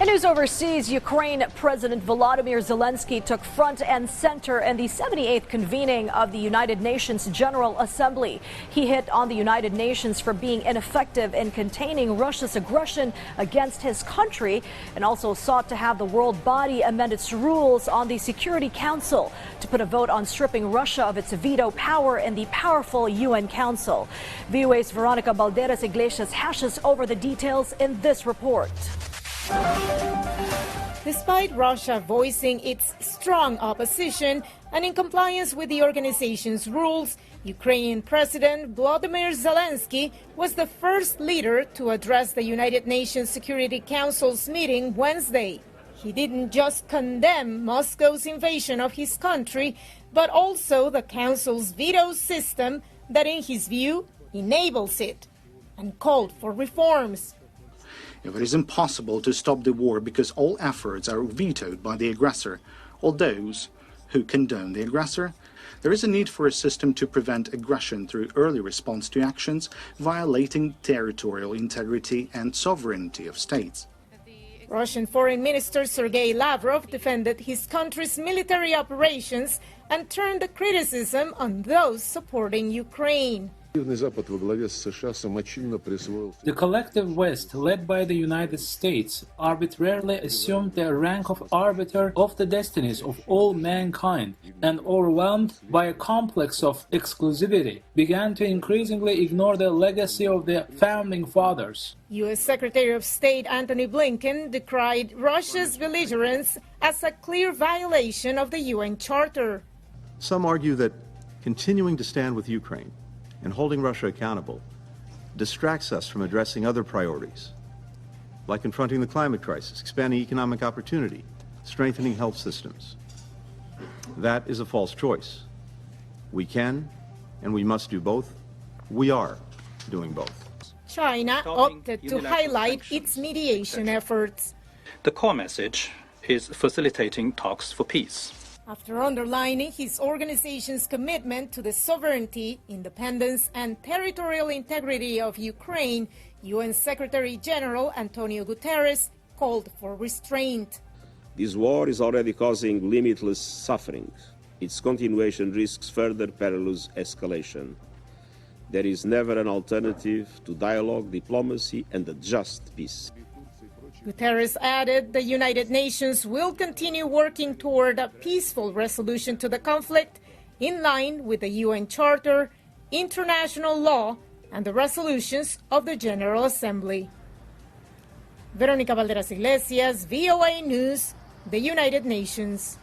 In news overseas, Ukraine President Volodymyr Zelensky took front and center in the 78th convening of the United Nations General Assembly. He hit on the United Nations for being ineffective in containing Russia's aggression against his country, and also sought to have the world body amend its rules on the Security Council to put a vote on stripping Russia of its veto power in the powerful UN Council. VOA's Veronica Balderas Iglesias hashes over the details in this report. Despite Russia voicing its strong opposition and in compliance with the organization's rules, Ukrainian President Volodymyr Zelensky was the first leader to address the United Nations Security Council's meeting Wednesday. He didn't just condemn Moscow's invasion of his country, but also the Council's veto system that, in his view, enables it, and called for reforms. It is impossible to stop the war because all efforts are vetoed by the aggressor, or those who condone the aggressor. There is a need for a system to prevent aggression through early response to actions violating territorial integrity and sovereignty of states. Russian Foreign Minister Sergei Lavrov defended his country's military operations and turned the criticism on those supporting Ukraine. The collective West, led by the United States, arbitrarily assumed the rank of arbiter of the destinies of all mankind, and overwhelmed by a complex of exclusivity, began to increasingly ignore the legacy of the founding fathers. U.S. Secretary of State Antony Blinken decried Russia's belligerence as a clear violation of the UN Charter. Some argue that continuing to stand with Ukraine and holding Russia accountable distracts us from addressing other priorities, like confronting the climate crisis, expanding economic opportunity, strengthening health systems. That is a false choice. We can and we must do both. We are doing both. China opted to highlight its mediation efforts. The core message is facilitating talks for peace. After underlining his organization's commitment to the sovereignty, independence, and territorial integrity of Ukraine, UN Secretary General Antonio Guterres called for restraint. This war is already causing limitless suffering. Its continuation risks further perilous escalation. There is never an alternative to dialogue, diplomacy, and a just peace. Guterres added the United Nations will continue working toward a peaceful resolution to the conflict in line with the UN Charter, international law, and the resolutions of the General Assembly. Veronica Balderas Iglesias, VOA News, the United Nations.